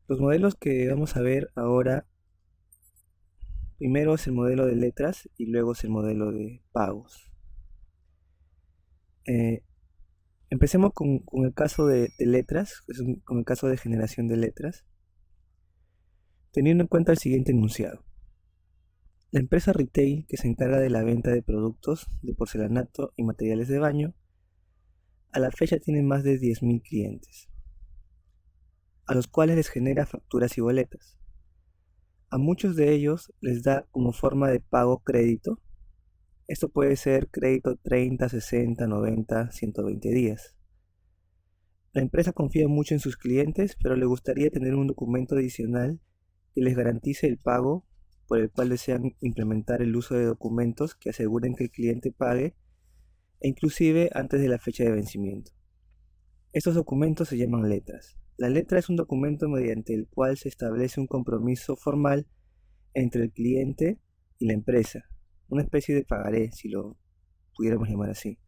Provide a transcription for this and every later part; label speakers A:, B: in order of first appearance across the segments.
A: Los modelos que vamos a ver ahora, primero es el modelo de letras y luego es el modelo de pagos. Eh, Empecemos con el caso de letras, con el caso de generación de letras, teniendo en cuenta el siguiente enunciado. La empresa retail que se encarga de la venta de productos de porcelanato y materiales de baño, a la fecha tiene más de 10.000 clientes, a los cuales les genera facturas y boletas. A muchos de ellos les da como forma de pago crédito. Esto puede ser crédito 30, 60, 90, 120 días. La empresa confía mucho en sus clientes, pero le gustaría tener un documento adicional que les garantice el pago, por el cual desean implementar el uso de documentos que aseguren que el cliente pague e inclusive antes de la fecha de vencimiento. Estos documentos se llaman letras. La letra es un documento mediante el cual se establece un compromiso formal entre el cliente y la empresa, una especie de pagaré, si lo pudiéramos llamar así,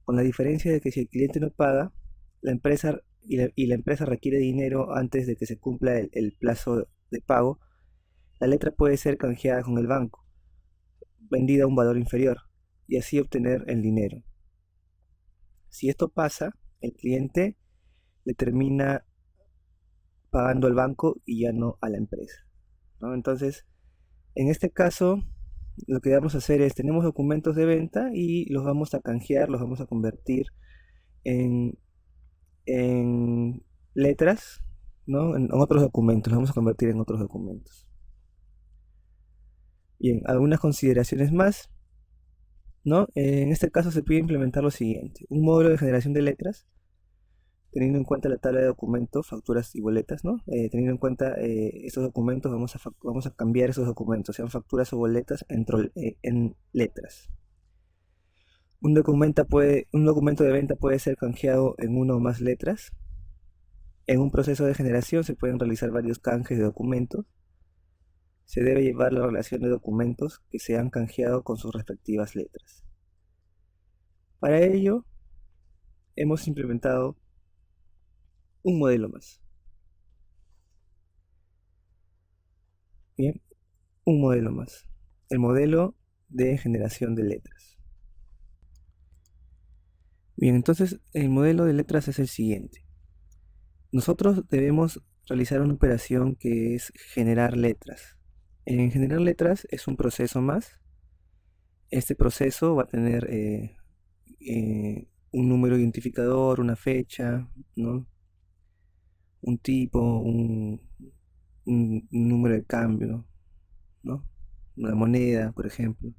A: con la diferencia de que si el cliente no paga, la empresa y la empresa requiere dinero antes de que se cumpla el plazo de pago, la letra puede ser canjeada con el banco, vendida a un valor inferior, y así obtener el dinero. Si esto pasa, el cliente le termina pagando al banco y ya no a la empresa, ¿no? Entonces, en este caso, lo que vamos a hacer es, tenemos documentos de venta y los vamos a canjear, los vamos a convertir en, en letras, ¿no? En otros documentos, los vamos a convertir en otros documentos. Bien, algunas consideraciones más, ¿no? En este caso se puede implementar lo siguiente: un módulo de generación de letras, teniendo en cuenta la tabla de documentos, facturas y boletas, ¿no? Teniendo en cuenta estos documentos, vamos a cambiar esos documentos, sean facturas o boletas, en letras. Un documento de venta puede ser canjeado en una o más letras. En un proceso de generación se pueden realizar varios canjes de documentos. Se debe llevar la relación de documentos que se han canjeado con sus respectivas letras. Para ello, hemos implementado un modelo más. Bien, un modelo más. El modelo de generación de letras. Bien, entonces el modelo de letras es el siguiente. Nosotros debemos realizar una operación que es generar letras. En generar letras es un proceso más. Este proceso va a tener un número identificador, una fecha, ¿no? Un tipo, un número de cambio, ¿no? Una moneda, por ejemplo.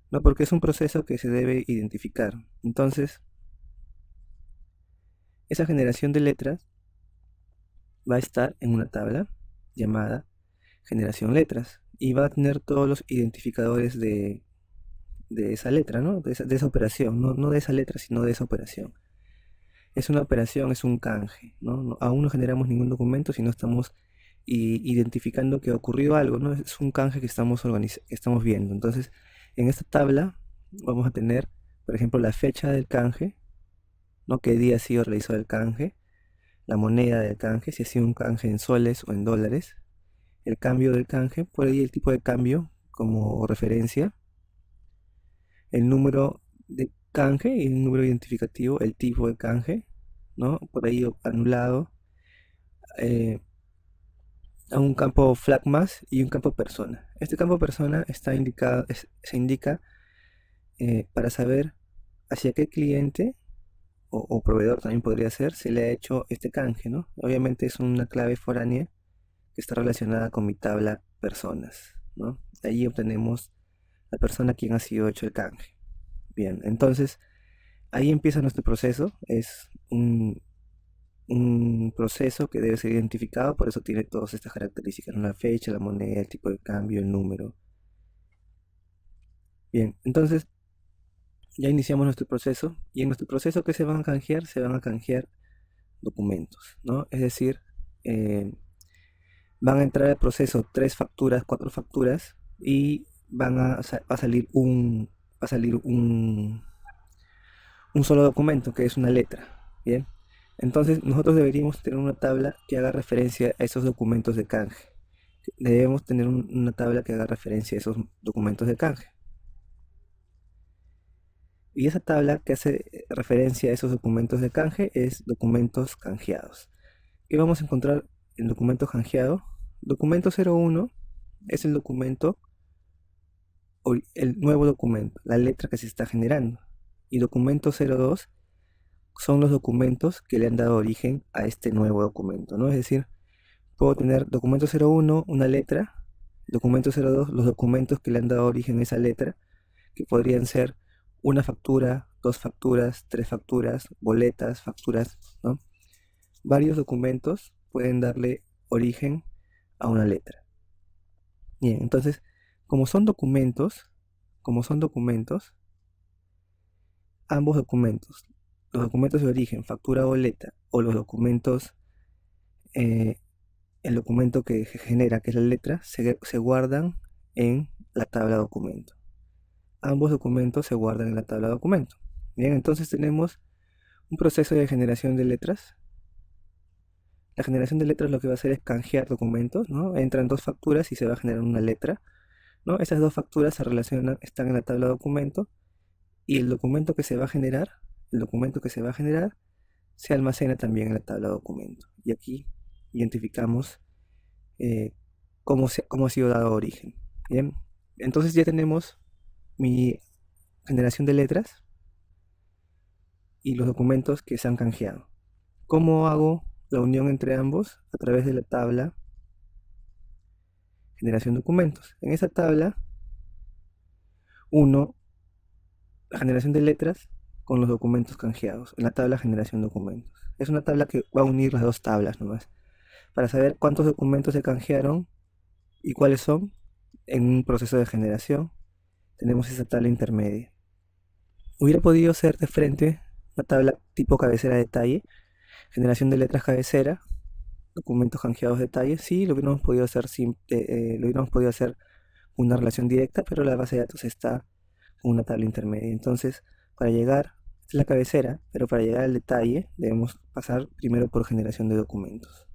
A: No, porque es un proceso que se debe identificar. Entonces, esa generación de letras va a estar en una tabla llamada generación letras y va a tener todos los identificadores de esa letra, ¿no? De esa operación, no de esa letra, sino de esa operación. Es una operación, es un canje, ¿no? Aún no generamos ningún documento si no estamos identificando que ocurrió algo, ¿no? Es un canje que que estamos viendo. Entonces, en esta tabla vamos a tener, por ejemplo, la fecha del canje, ¿no? Qué día ha sido realizado el canje, la moneda del canje, si ha sido un canje en soles o en dólares, el cambio del canje, por ahí el tipo de cambio como referencia, el número de canje y el número identificativo, el tipo de canje, ¿no? Por ahí anulado, eh, a un campo flag más y un campo persona. Este campo persona está indicado, se indica para saber hacia qué cliente o proveedor también podría ser, se le ha hecho este canje, ¿no? Obviamente es una clave foránea que está relacionada con mi tabla personas, ¿no? Allí obtenemos la persona a quien ha sido hecho el canje. Bien, entonces ahí empieza nuestro proceso. Es un proceso que debe ser identificado, por eso tiene todas estas características, ¿no? La fecha, la moneda, el tipo de cambio, el número. Bien, entonces ya iniciamos nuestro proceso y en nuestro proceso, ¿qué se van a canjear? Se van a canjear documentos, ¿no? Es decir, eh, van a entrar al proceso tres facturas, cuatro facturas y va a salir un solo documento que es una letra. Bien, Entonces nosotros deberíamos tener una tabla que haga referencia a esos documentos de canje. Debemos tener una tabla que haga referencia a esos documentos de canje. Y esa tabla que hace referencia a esos documentos de canje es documentos canjeados. ¿Qué vamos a encontrar en documento canjeado? Documento 01 es el documento o el nuevo documento, la letra que se está generando. Y documento 02 son los documentos que le han dado origen a este nuevo documento, ¿no? Es decir, puedo tener documento 01, una letra, documento 02, los documentos que le han dado origen a esa letra, que podrían ser una factura, dos facturas, tres facturas, boletas, facturas, ¿no? Varios documentos pueden darle origen a una letra. Bien, entonces, como son documentos, ambos documentos, los documentos de origen, factura, boleta, o los documentos, eh, el documento que genera, que es la letra, se guardan en la tabla documento. Ambos documentos se guardan en la tabla documento. Bien, entonces tenemos un proceso de generación de letras. La generación de letras lo que va a hacer es canjear documentos, ¿no? Entran dos facturas y se va a generar una letra, ¿no? Esas dos facturas se relacionan, están en la tabla documento y el documento que se va a generar, se almacena también en la tabla documento. Y aquí identificamos cómo ha sido dado origen. Bien, entonces ya tenemos mi generación de letras y los documentos que se han canjeado. ¿Cómo hago la unión entre ambos? A través de la tabla generación de documentos. En esa tabla, uno, la generación de letras con los documentos canjeados. En la tabla generación de documentos. Es una tabla que va a unir las dos tablas nomás. Para saber cuántos documentos se canjearon y cuáles son en un proceso de generación, tenemos esa tabla intermedia. Hubiera podido ser de frente una tabla tipo cabecera detalle, generación de letras cabecera, documentos canjeados detalle. Sí, lo hubiéramos podido hacer una relación directa, pero la base de datos está con una tabla intermedia. Entonces, para llegar, esta es la cabecera, pero para llegar al detalle debemos pasar primero por generación de documentos.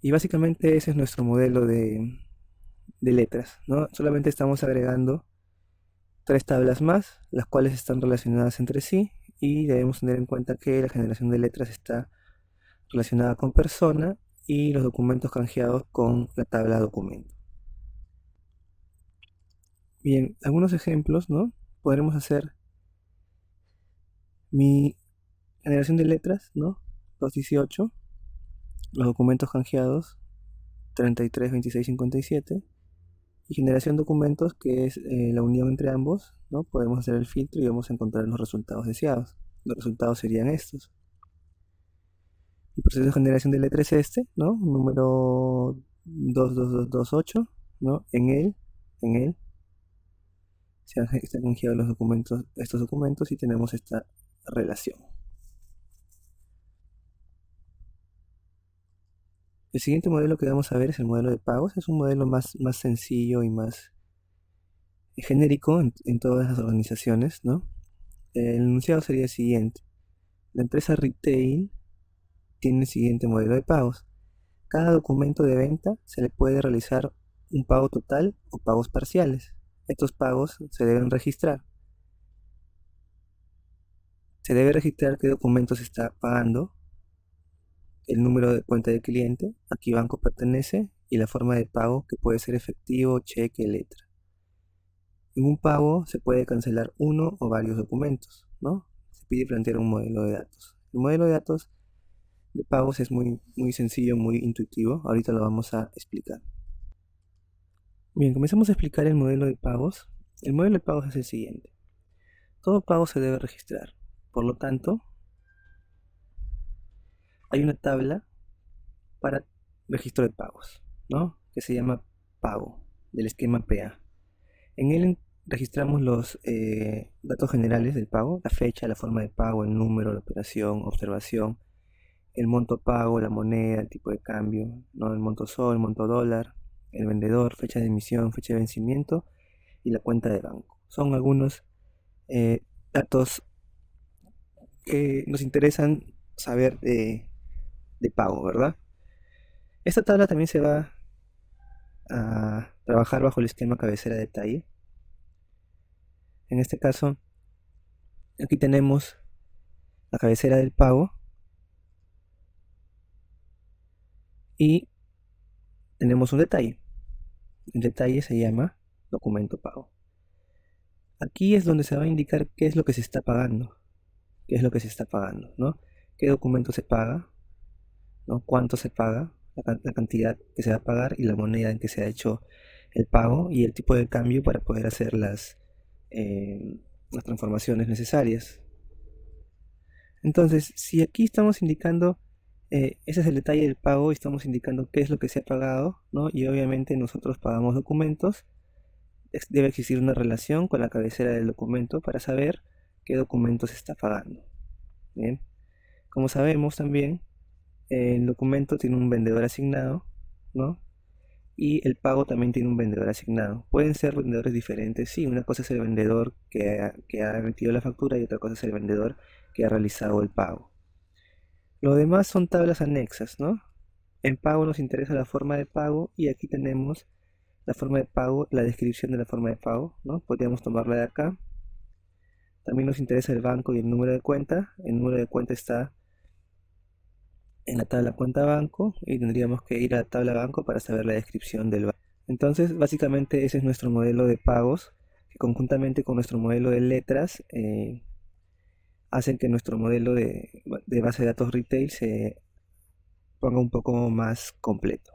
A: Y básicamente ese es nuestro modelo de letras, ¿no? Solamente estamos agregando tres tablas más, las cuales están relacionadas entre sí, y debemos tener en cuenta que la generación de letras está relacionada con persona y los documentos canjeados con la tabla documento. Bien, algunos ejemplos, ¿no? Podremos hacer mi generación de letras, ¿no? 218, los documentos canjeados 33, 26, 57, y generación de documentos, que es la unión entre ambos, ¿no? Podemos hacer el filtro y vamos a encontrar los resultados deseados. Los resultados serían estos. El proceso de generación de letra es este, ¿no? Número 22228, ¿no? En él están canjeados los documentos, estos documentos, y tenemos esta relación. El siguiente modelo que vamos a ver es el modelo de pagos. Es un modelo más sencillo y más genérico en todas las organizaciones, ¿no? El enunciado sería el siguiente. La empresa retail tiene el siguiente modelo de pagos. Cada documento de venta se le puede realizar un pago total o pagos parciales. Estos pagos se deben registrar. Se debe registrar qué documento se está pagando, el número de cuenta del cliente, a qué banco pertenece y la forma de pago, que puede ser efectivo, cheque, letra. En un pago se puede cancelar uno o varios documentos, ¿no? Se pide plantear un modelo de datos. El modelo de datos de pagos es muy sencillo, muy intuitivo. Ahorita lo vamos a explicar. Bien, comenzamos a explicar el modelo de pagos. El modelo de pagos es el siguiente. Todo pago se debe registrar. Por lo tanto, hay una tabla para registro de pagos, ¿no? Que se llama pago, del esquema PA. En él registramos los datos generales del pago, la fecha, la forma de pago, el número, la operación, observación, el monto pago, la moneda, el tipo de cambio, ¿no? El monto sol, el monto dólar, el vendedor, fecha de emisión, fecha de vencimiento y la cuenta de banco. Son algunos datos que nos interesan saber de pago, ¿verdad? Esta tabla también se va a trabajar bajo el esquema cabecera detalle. En este caso, aquí tenemos la cabecera del pago y tenemos un detalle. El detalle se llama documento pago. Aquí es donde se va a indicar qué es lo que se está pagando, qué es lo que se está pagando, ¿no? ¿Qué documento se paga? ¿No? ¿Cuánto se paga? La cantidad que se va a pagar y la moneda en que se ha hecho el pago y el tipo de cambio para poder hacer las transformaciones necesarias. Entonces, si aquí estamos indicando, ese es el detalle del pago, y estamos indicando qué es lo que se ha pagado, ¿no? Y obviamente nosotros pagamos documentos, debe existir una relación con la cabecera del documento para saber qué documento se está pagando. Bien, como sabemos también, el documento tiene un vendedor asignado, ¿no? Y el pago también tiene un vendedor asignado. Pueden ser vendedores diferentes, sí, una cosa es el vendedor que ha emitido la factura y otra cosa es el vendedor que ha realizado el pago. Lo demás son tablas anexas, ¿no? En pago nos interesa la forma de pago y aquí tenemos la forma de pago, la descripción de la forma de pago, ¿no? Podríamos tomarla de acá. También nos interesa el banco y el número de cuenta. El número de cuenta está en la tabla cuenta banco y tendríamos que ir a la tabla banco para saber la descripción del banco. Entonces, básicamente ese es nuestro modelo de pagos, que conjuntamente con nuestro modelo de letras hacen que nuestro modelo de base de datos retail se ponga un poco más completo.